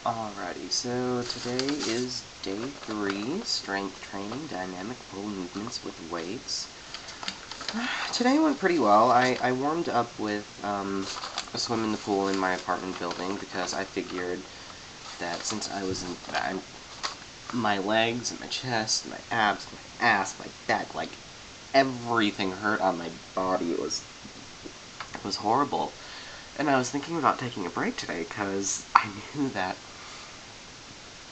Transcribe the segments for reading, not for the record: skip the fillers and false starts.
Alrighty, so today is day 3, strength training, dynamic pull movements with weights. Today went pretty well. I warmed up with a swim in the pool in my apartment building because I figured that since I was my legs and my chest, my abs, my ass, my back, like everything hurt on my body. It was horrible. And I was thinking about taking a break today because I knew that.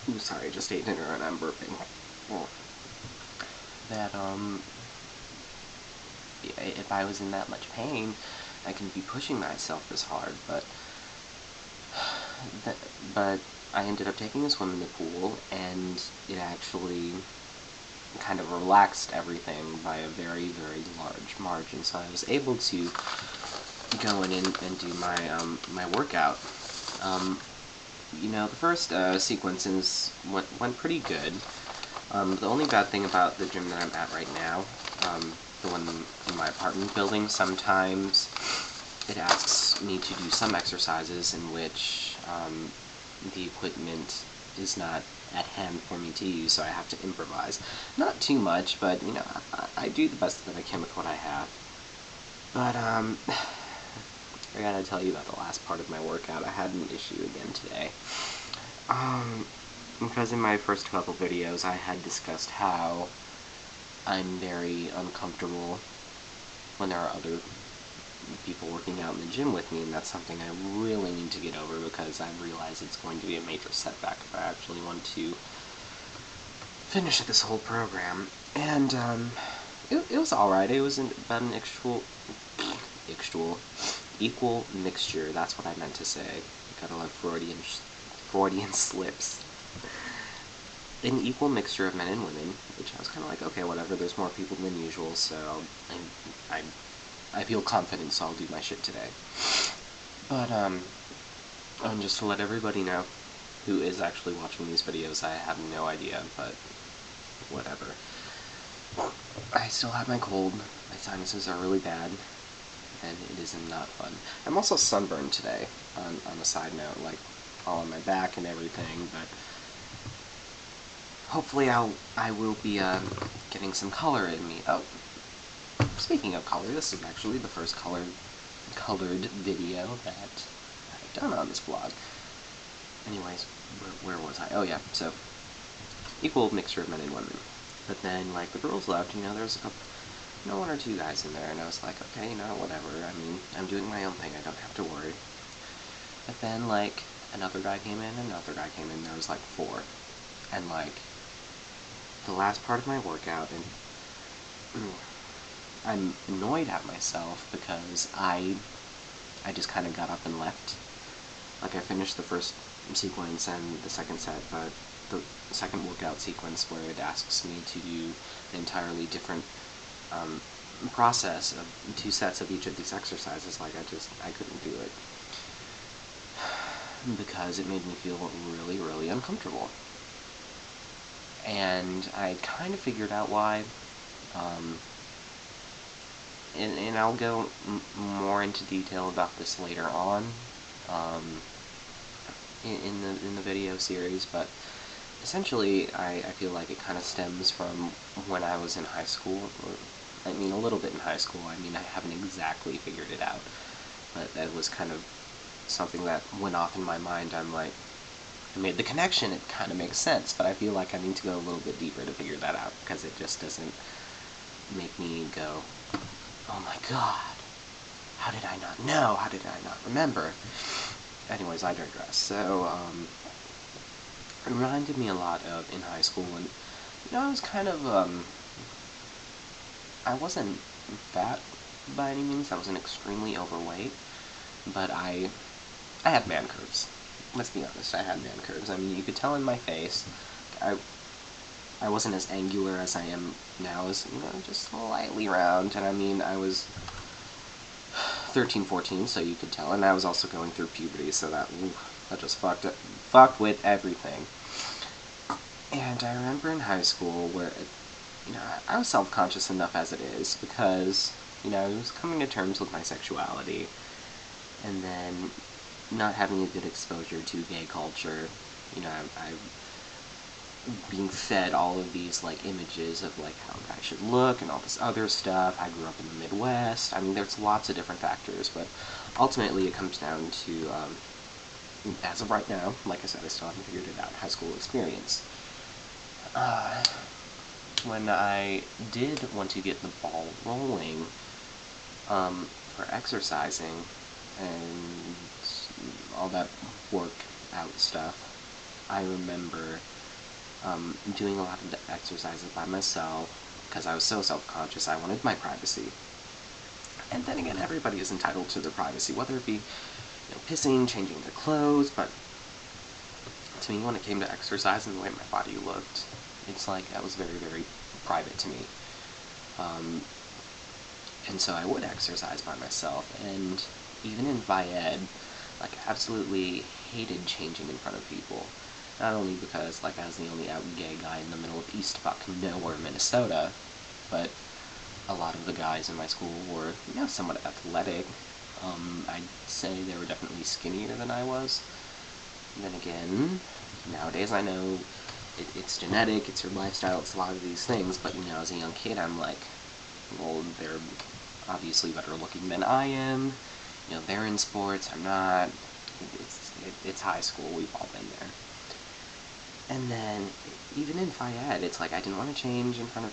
Ooh, sorry, I just ate dinner and I'm burping. Oh. That, if I was in that much pain, I couldn't be pushing myself this hard, but I ended up taking a swim in the pool, and it actually kind of relaxed everything by a very, very large margin, so I was able to go in and do my workout. The first sequences went pretty good. The only bad thing about the gym that I'm at right now, the one in my apartment building, sometimes it asks me to do some exercises in which the equipment is not at hand for me to use, so I have to improvise. Not too much, but, I do the best that I can with what I have. But, I gotta tell you about the last part of my workout. I had an issue again today. Because in my first couple videos I had discussed how I'm very uncomfortable when there are other people working out in the gym with me, and that's something I really need to get over because I realize it's going to be a major setback if I actually want to finish this whole program. And, it was alright. It was about an equal mixture, that's what I meant to say. Gotta love Freudian slips. An equal mixture of men and women, which I was kind of like, okay, whatever, there's more people than usual, so I feel confident, so I'll do my shit today. But, just to let everybody know who is actually watching these videos, I have no idea, but whatever. I still have my cold, my sinuses are really bad, and it is not fun. I'm also sunburned today, on a side note, like, all on my back and everything, but hopefully I will be, getting some color in me. Oh, speaking of color, this is actually the first colored video that I've done on this vlog. Anyways, where was I? Oh yeah, so, equal mixture of men and women. But then, like, the girls left, there's a couple, one or two guys in there, and I was like, okay, whatever, I mean, I'm doing my own thing, I don't have to worry. But then, like, another guy came in, there was, like, 4. And, like, the last part of my workout, and I'm annoyed at myself because I just kind of got up and left. Like, I finished the first sequence and the second set, but the second workout sequence where it asks me to do an entirely different process of 2 sets of each of these exercises, like, I couldn't do it. Because it made me feel really, really uncomfortable. And I kind of figured out why, and I'll go more into detail about this later on, in the video series, but essentially, I feel like it kind of stems from when I was in high school, or, I mean, a little bit in high school. I mean, I haven't exactly figured it out, but that was kind of something that went off in my mind. I'm like, I made the connection, it kind of makes sense, but I feel like I need to go a little bit deeper to figure that out, because it just doesn't make me go, oh my god, how did I not know? How did I not remember? Anyways, I digress. So, it reminded me a lot of in high school when, I was kind of, I wasn't fat by any means, I wasn't extremely overweight, but I had man curves. Let's be honest, I had man curves. I mean, you could tell in my face, I wasn't as angular as I am now, as, just slightly round, and I mean, I was 13, 14, so you could tell, and I was also going through puberty, so that just fucked with everything. And I remember in high school where, I was self-conscious enough as it is, because, I was coming to terms with my sexuality, and then not having a good exposure to gay culture, You know, I'm being fed all of these, like, images of, like, how I should look and all this other stuff. I grew up in the Midwest. I mean, there's lots of different factors, but ultimately it comes down to, as of right now, like I said, I still haven't figured it out, high school experience. When I did want to get the ball rolling, for exercising and all that workout stuff, I remember doing a lot of the exercises by myself because I was so self-conscious. I wanted my privacy. And then again, everybody is entitled to their privacy, whether it be, pissing, changing their clothes, but to me, when it came to exercise and the way my body looked, it's like that was very, very private to me. And so I would exercise by myself, and even in Vied, like, I absolutely hated changing in front of people. Not only because, like, I was the only out gay guy in the middle of East fucking nowhere, Minnesota, but a lot of the guys in my school were, somewhat athletic. I'd say they were definitely skinnier than I was. And then again, nowadays I know it's genetic, it's your lifestyle, it's a lot of these things, but, as a young kid, I'm like, well, they're obviously better looking than I am. They're in sports, I'm not. It's high school, we've all been there. And then, even in Fayette, it's like I didn't want to change in front of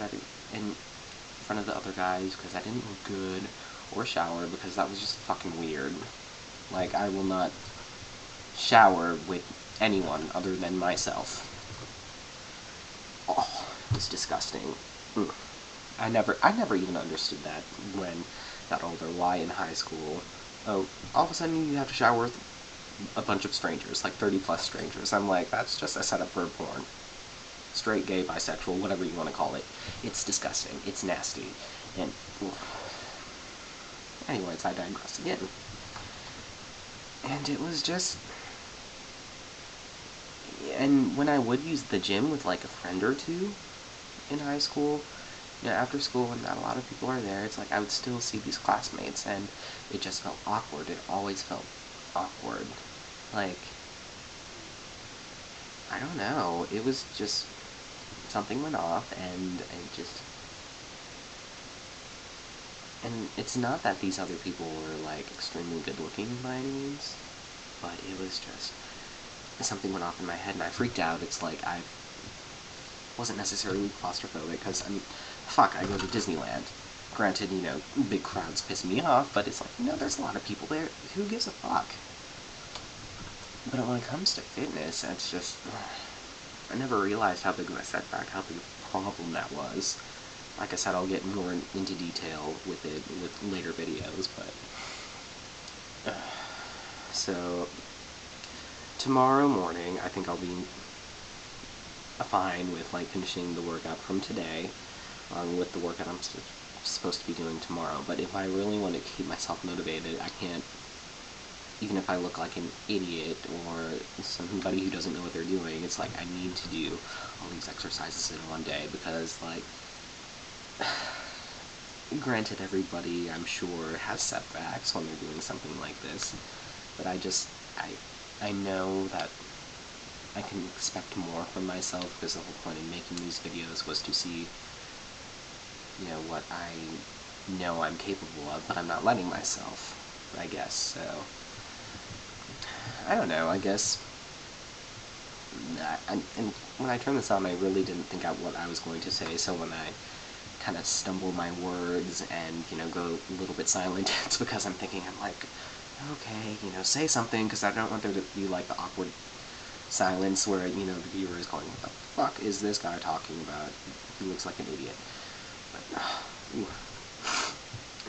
the other guys because I didn't look good, or shower because that was just fucking weird. Like, I will not shower with anyone other than myself. Oh, it's disgusting. Ugh. I never even understood that when I got older. Why in high school, all of a sudden you have to shower with a bunch of strangers, like 30 plus strangers. I'm like, that's just a setup for porn. Straight, gay, bisexual, whatever you want to call it. It's disgusting. It's nasty. And, anyways, I digress again. And it was just, and when I would use the gym with, like, a friend or two in high school, after school when not a lot of people are there, it's like I would still see these classmates, and it just felt awkward. It always felt awkward. Like, I don't know, it was just, something went off, and and it's not that these other people were, like, extremely good looking by any means, but it was just, something went off in my head, and I freaked out. It's like, I wasn't necessarily claustrophobic, because, fuck, I go to Disneyland. Granted, big crowds piss me off, but it's like, there's a lot of people there. Who gives a fuck? But when it comes to fitness, it's just, I never realized how big of a setback, how big of a problem that was. Like I said, I'll get more into detail with it with later videos, but, so, tomorrow morning, I think I'll be fine with, like, finishing the workout from today, with the workout I'm supposed to be doing tomorrow. But if I really want to keep myself motivated, I can't, even if I look like an idiot or somebody who doesn't know what they're doing, it's like I need to do all these exercises in one day, because, like, granted, everybody, I'm sure, has setbacks when they're doing something like this, but I know that I can expect more from myself, because the whole point in making these videos was to see, what I know I'm capable of, but I'm not letting myself, I guess, so, I don't know, I guess, and when I turned this on, I really didn't think out what I was going to say, so when I kind of stumble my words and, go a little bit silent, it's because I'm thinking, I'm like, okay, say something, because I don't want there to be, like, the awkward silence where, the viewer is going, what the fuck is this guy talking about? He looks like an idiot. But,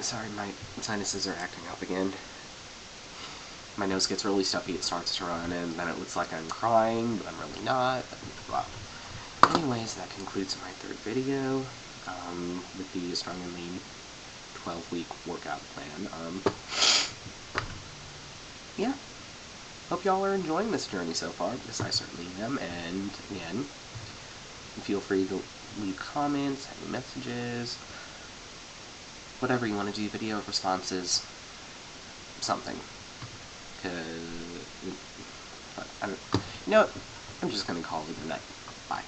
sorry, my sinuses are acting up again. My nose gets really stuffy, it starts to run, and then it looks like I'm crying, but I'm really not. Well, anyways, that concludes my third video, with the Strong and Lean 12-week workout plan. Yeah. Hope y'all are enjoying this journey so far, because I certainly am, and again, feel free to leave comments, any messages, whatever you want to do, video responses, something, because, I don't, I'm just going to call it a night. Bye.